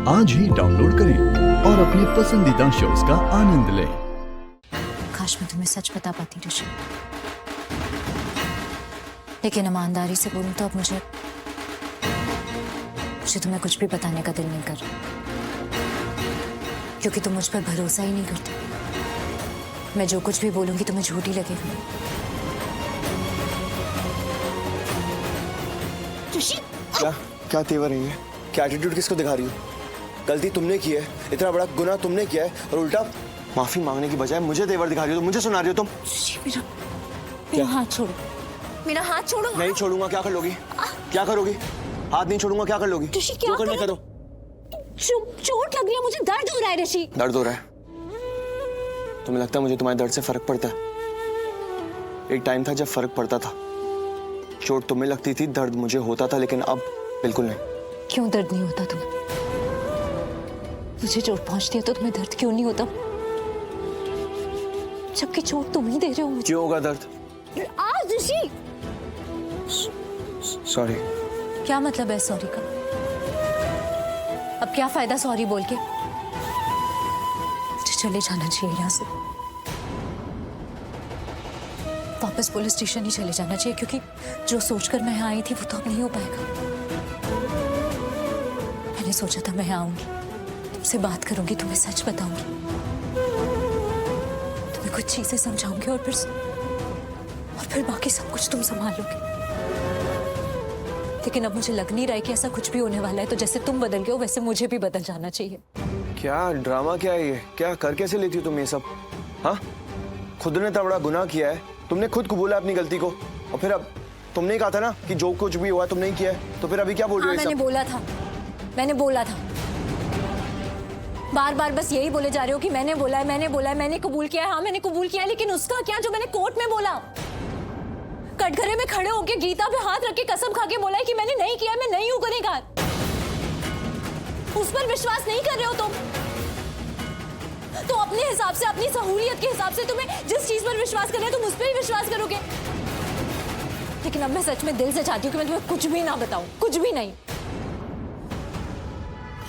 आज ही डाउनलोड करें और अपने पसंदीदा शोज का आनंद लें। काश मैं तुम्हें सच बता पाती ऋषि, लेकिन ईमानदारी से बोलूं तो अब मुझे तुम्हें कुछ भी बताने का दिल नहीं कर रहा, क्योंकि तुम मुझ पर भरोसा ही नहीं करते। मैं जो कुछ भी बोलूंगी तुम्हें झूठ ही लगेगा। ऋषि, क्या क्या तेवर रही है? क्या एटीट्यूड किसको दिखा रही हो? गलती तुमने की है, इतना बड़ा गुनाह तुमने किया है और उल्टा माफी मांगने की बजाय मुझे तेवर दिखा रही हो, तो मुझे सुना रही हो तुम। मेरा हाथ छोड़ो, मेरा हाथ छोड़ो। नहीं छोड़ूंगा। क्या कर लोगी? क्या करोगी? हाथ नहीं छोड़ूंगा। क्या कर लोगी? ऋषि, क्या जो करना करो। चोट लग रही है, मुझे दर्द हो रहा है ऋषि। दर्द हो रहा है? तुम्हें लगता है मुझे तुम्हारे दर्द से फर्क पड़ता है? एक टाइम था जब फर्क पड़ता था। चोट तुम्हें लगती थी, दर्द मुझे होता था, लेकिन अब बिल्कुल नहीं। क्यों दर्द नहीं होता तुम्हें? मुझे चोट पहुंचती है तो तुम्हें दर्द क्यों नहीं होता? जबकि चोट तुम ही दे रहे हो मुझे। क्यों होगा दर्द? आज ऋषि, सॉरी। क्या मतलब है सॉरी का? अब क्या फायदा सॉरी बोल के? मुझे चले जाना चाहिए यहाँ से, वापस पुलिस स्टेशन ही चले जाना चाहिए, क्योंकि जो सोचकर मैं यहाँ आई थी वो तो अब नहीं हो पाएगा। मैंने सोचा था मैं यहाँ आऊंगी, तुमसे बात करूंगी, तुम्हें सच बताऊंगी, तुम्हें कुछ चीजें समझाऊंगी और फिर बाकी सब कुछ तुम संभाल लोगे। लेकिन अब मुझे लग नहीं रहा है कि ऐसा कुछ भी होने वाला है, तो जैसे तुम बदल गए हो वैसे मुझे भी बदल जाना चाहिए। क्या ड्रामा क्या है ये? क्या कर कैसे लेती हो तुम ये सब? हाँ, खुद ने इतना बड़ा गुनाह किया है, तुमने खुद कबूला अपनी गलती को, और फिर अब तुमने ही कहा था ना कि जो कुछ भी हुआ तुमने ही किया है, तो फिर अभी क्या बोल रही हो? मैंने बोला था, बार बार बस यही बोले जा रहे हो कि मैंने बोला है, मैंने कबूल किया है। हाँ, मैंने कबूल किया है, लेकिन उसका क्या जो मैंने कोर्ट में बोला? कटघरे में खड़े होके गीता पे हाथ रख के कसम खा के बोला है कि मैंने नहीं किया, मैं नहीं हूं गुनहगार। उस पर विश्वास नहीं कर रहे हो तुम? तो अपने हिसाब से, अपनी सहूलियत के हिसाब से तुम्हें जिस चीज पर विश्वास करना है तुम उस पर ही विश्वास करोगे। लेकिन अब मैं सच में दिल से चाहती हूँ कि मैं तुम्हें कुछ भी ना बताऊं, कुछ भी नहीं।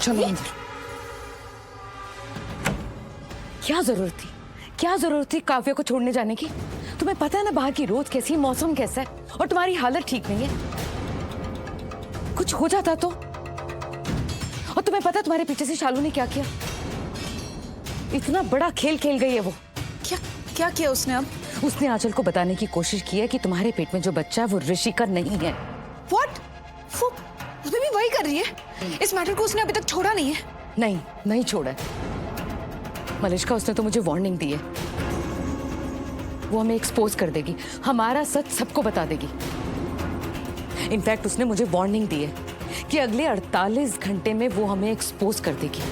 चलो अंदर। क्या जरूरत थी काव्या को छोड़ने जाने की? तुम्हें पता है ना बाहर की रोद कैसी, मौसम कैसा है, और तुम्हारी हालत ठीक नहीं है। कुछ हो जाता तो? और तुम्हें पता है तुम्हारे पीछे से शालू ने क्या किया? इतना बड़ा खेल खेल गई है वो। क्या किया उसने? अब उसने आंचल को बताने की कोशिश की है कि तुम्हारे पेट में जो बच्चा है वो ऋषि का नहीं है। What? उसने भी वही कर रही है? इस मैटर को उसने अभी तक छोड़ा नहीं है? नहीं छोड़ा है मलिष्का। उसने तो मुझे वार्निंग दी है, वो हमें एक्सपोज कर देगी, हमारा सच सबको बता देगी। इनफैक्ट उसने मुझे वार्निंग दी है कि अगले 48 घंटे में वो हमें एक्सपोज कर देगी।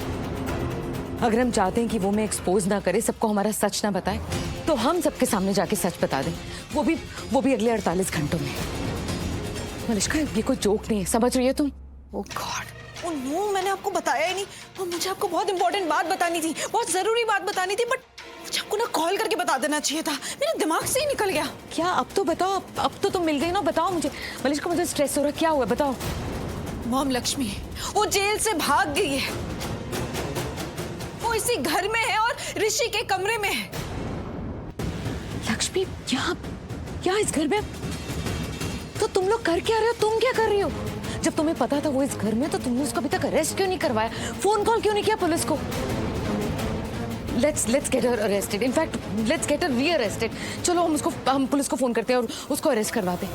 अगर हम चाहते हैं कि वो हमें एक्सपोज ना करे, सबको हमारा सच ना बताए, तो हम सबके सामने जाके सच बता दें, वो भी अगले 48 घंटों में। मलिष्का, ये कोई जोक नहीं है, समझ रही है तुम? ओह गॉड, ओह नो, मैंने आपको बताया ही नहीं। और मुझे आपको बहुत इंपॉर्टेंट बात बतानी थी, बहुत जरूरी बात बतानी थी, बट मुझे आपको ना कॉल करके बता देना चाहिए था, मेरे दिमाग से ही निकल गया। क्या? अब तो बताओ, अब तो तुम मिल गई ना, बताओ मुझे। मलिष्का, मुझे स्ट्रेस हो रहा है, क्या हुआ बताओ। मॉम, लक्ष्मी वो जेल से भाग गई है। वो इसी घर में है और ऋषि के कमरे में है। लक्ष्मी, यहाँ इस घर में? तो तुम लोग कर क्या रहे हो? तुम क्या कर रही हो? जब तुम्हें पता था वो इस घर में, तो तुमने उसको अभी तक अरेस्ट क्यों नहीं करवाया? फोन कॉल क्यों नहीं किया पुलिस को? Let's get her arrested. In fact, let's get her re-arrested. चलो हम पुलिस को फोन करते हैं और उसको अरेस्ट करवाते हैं।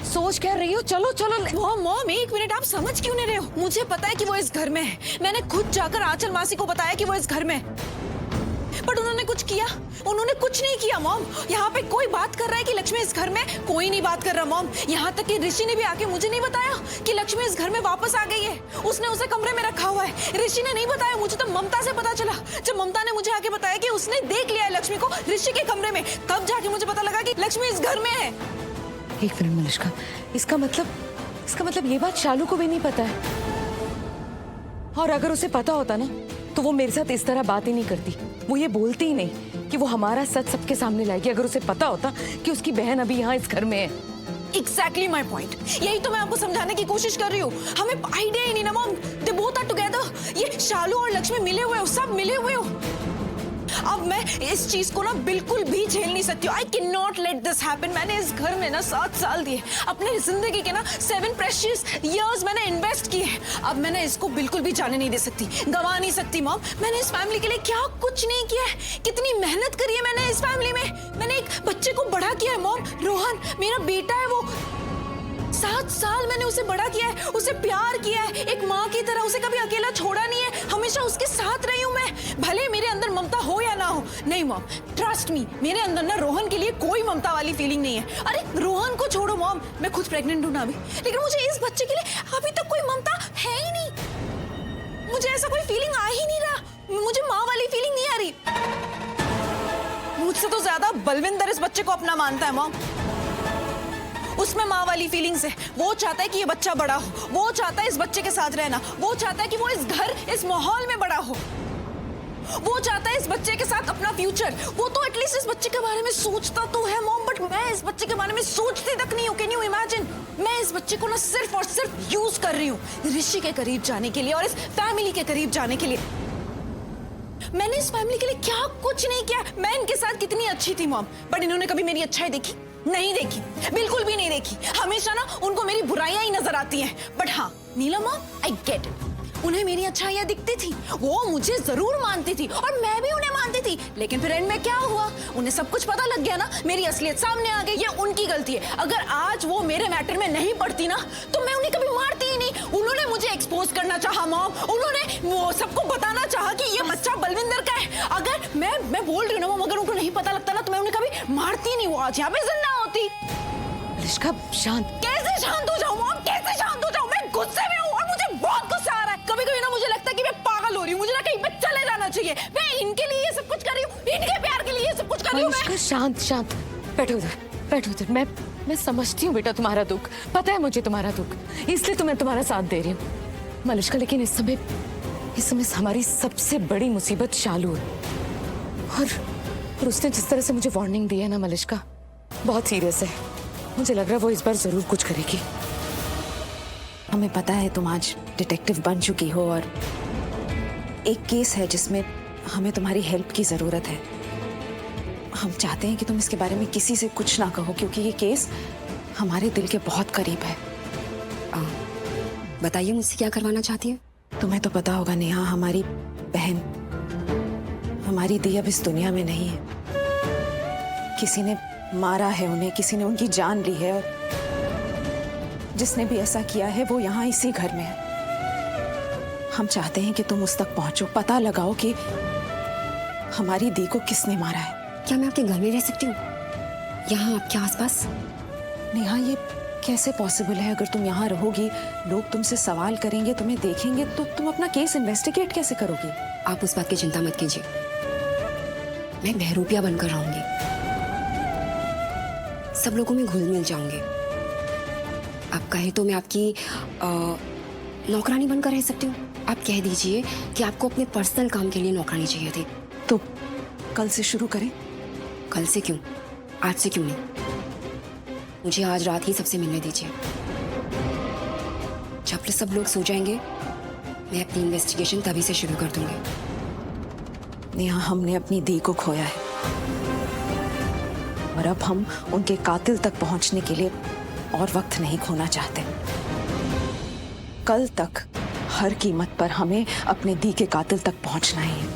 सोच क्या रही हो? चलो। मॉम, एक मिनट, आप समझ क्यों नहीं रहे हो? मुझे पता है कि वो इस घर में है। मैंने खुद जाकर आंचल मासी को बताया कि वो इस घर में है, बट उन्होंने कुछ किया? उन्होंने कुछ नहीं किया मॉम। यहाँ पे कोई बात कर रहा है कि लक्ष्मी इस घर में, कोई नहीं बात कर रहा मॉम। यहाँ तक कि ऋषि ने भी आके मुझे नहीं बताया कि लक्ष्मी इस घर में वापस आ गई है। उसने उसे कमरे में रखा हुआ है। ऋषि ने नहीं बताया, मुझे तो ममता से पता चला। जब ममता ने मुझे आके बताया कि उसने देख लिया है लक्ष्मी को ऋषि के कमरे में, तब जाके मुझे पता लगा कि लक्ष्मी इस घर में है। एक मिनट मलिष्का, इसका मतलब ये बात शालू को भी नहीं पता है। और अगर उसे पता होता ना, तो वो मेरे साथ इस तरह बात ही नहीं करती, वो ये बोलती ही नहीं कि वो हमारा सच सबके सामने लाएगी। अगर उसे पता होता कि उसकी बहन अभी यहाँ इस घर में है, एग्जैक्टली माई पॉइंट। यही तो मैं आपको समझाने की कोशिश कर रही हूँ। हमें आइडिया ही नहीं ना mom, they both are together. ये शालू और लक्ष्मी मिले हुए हो, सब मिले हुए हो। अब मैं इस चीज को ना बिल्कुल भी झेल नहीं सकती हूँ। I can not let this happen. मैंने इस घर में ना 7 साल दिए, अपने जिंदगी के ना 7 प्रेशियस इयर्स मैंने इन्वेस्ट किए। अब मैंने इसको बिल्कुल भी जाने नहीं दे सकती, गवा नहीं सकती मॉम। मैंने इस फैमिली के लिए क्या कुछ नहीं किया है, कितनी मेहनत करी है मैंने इस फैमिली में। मैंने एक बच्चे को बड़ा किया है मॉम, रोहन मेरा बेटा है वो। 7 साल मैंने उसे बड़ा किया है, उसे प्यार किया है एक माँ की तरह, उसे कभी अकेला छोड़ा नहीं है, हमेशा उसके साथ रही हूँ मैं। भले मेरे अंदर ममता हो या ना हो। नहीं मॉम, ट्रस्ट मी, मेरे अंदर ना रोहन के लिए कोई ममता वाली फीलिंग नहीं है। अरे रोहन को छोड़ो मॉम, मैं खुद प्रेग्नेंट हूँ ना अभी, लेकिन मुझे इस बच्चे के लिए अभी तक कोई ममता है ही नहीं। मुझे ऐसा कोई फीलिंग आ ही नहीं रहा, मुझे माँ वाली फीलिंग नहीं आ रही। मुझसे तो ज्यादा बलविंदर इस बच्चे को अपना मानता है मॉम। उसमें माँ वाली फीलिंग्स है। वो चाहता है कि ये बच्चा बड़ा हो, वो चाहता है इस बच्चे के साथ रहना, वो चाहता है कि वो इस घर इस माहौल में बड़ा हो, वो चाहता है इस बच्चे के साथ अपना फ्यूचर। वो तो एटलीस्ट इस बच्चे के बारे में सोचता तो है मॉम, बट मैं इस बच्चे के बारे में सोचती तक नहीं हूँ। Can you imagine? मैं इस बच्चे को ना सिर्फ और सिर्फ यूज कर रही हूँ ऋषि के करीब जाने के लिए और इस फैमिली के करीब जाने के लिए। मैंने इस फैमिली के लिए क्या कुछ नहीं किया। मैं इनके साथ कितनी अच्छी थी मॉम, बट इन्होंने कभी मेरी अच्छाई देखी? नहीं देखी, बिल्कुल भी नहीं देखी। हमेशा ना उनको मेरी बुराइयां ही नजर आती हैं। बट हाँ नीलम मॉम, आई गेट इट, उन्हें मेरी अच्छाइयां दिखती थी, वो मुझे जरूर मानती थी और मैं भी उन्हें मानती थी। लेकिन फिर एंड में क्या हुआ? उन्हें सब कुछ पता लग गया ना, मेरी असलियत सामने आ गई। ये उनकी गलती है। अगर आज वो मेरे मैटर में नहीं पड़ती ना तो मैं उन्हें कभी मारती ही नहीं। उन्होंने मुझे एक्सपोज करना चाहा मॉम, उन्होंने वो सबको बताना चाहा कि ये बच्चा बलविंदर का है। अगर मैं बोल रही हूँ ना मॉम, अगर उनको नहीं पता लगता ना तो मैं उन्हें कभी मारती नहीं। वो आज यहाँ पे जिंदा होती। मलिष्का शांत। कैसे शांत हो जाऊं मॉम, कैसे शांत हो जाऊं? मैं गुस्से में हूँ और मुझे बहुत गुस्सा आ रहा है। कभी कभी ना मुझे लगता है कि मैं पागल हो रही हूँ, मुझे ना कहीं पे चले जाना चाहिए। मैं इनके लिए ये सब कुछ कर रही हूँ, इनके प्यार के लिए ये सब कुछ कर रही हूँ मलिष्का मैं। शांत शांत, बैठो उधर, बैठो उधर। मैं समझती हूँ बेटा तुम्हारा दुख, पता है मुझे तुम्हारा दुख, इसलिए तो मैं तुम्हारा साथ दे रही हूँ मलिष्का। लेकिन इस समय हमारी सबसे बड़ी मुसीबत शालू है और उसने जिस तरह से मुझे वार्निंग दी है ना मलिष्का, बहुत सीरियस है। मुझे लग रहा है वो इस बार जरूर कुछ करेगी। हमें पता है तुम आज डिटेक्टिव बन चुकी हो और एक केस है जिसमें हमें तुम्हारी हेल्प की जरूरत है। हम चाहते हैं कि तुम इसके बारे में किसी से कुछ ना कहो क्योंकि ये केस हमारे दिल के बहुत करीब है। बताइए मुझसे क्या करवाना चाहती है? तुम्हें तो पता होगा नेहा, हमारी बहन, हमारी दी अब इस दुनिया में नहीं है। किसी ने मारा है उन्हें, किसी ने उनकी जान ली है और जिसने भी ऐसा किया है वो यहाँ इसी घर में है। हम चाहते हैं कि तुम उस तक पहुंचो, पता लगाओ कि हमारी दी को किसने मारा है। क्या मैं आपके घर में रह सकती हूँ, यहाँ आपके आसपास? नेहा ये कैसे पॉसिबल है? अगर तुम यहाँ रहोगी, लोग तुमसे सवाल करेंगे, तुम्हें देखेंगे, तो तुम अपना केस इन्वेस्टिगेट कैसे करोगी? आप उस बात की चिंता मत कीजिए, मैं बहरूपिया बनकर रहूंगी, सब लोगों में घुल मिल जाऊंगी। आप कहे तो मैं आपकी नौकरानी बनकर रह सकती हूँ। आप कह दीजिए कि आपको अपने पर्सनल काम के लिए नौकरानी चाहिए थी। तो कल से शुरू करें? कल से क्यों, आज से क्यों नहीं? मुझे आज रात ही सबसे मिलने दीजिए। जब सब लोग सो जाएंगे मैं अपनी इन्वेस्टिगेशन तभी से शुरू कर दूंगी। नेहा, हमने अपनी दी को खोया है और अब हम उनके कातिल तक पहुंचने के लिए और वक्त नहीं खोना चाहते। कल तक हर कीमत पर हमें अपने दी के कातिल तक पहुंचना ही है।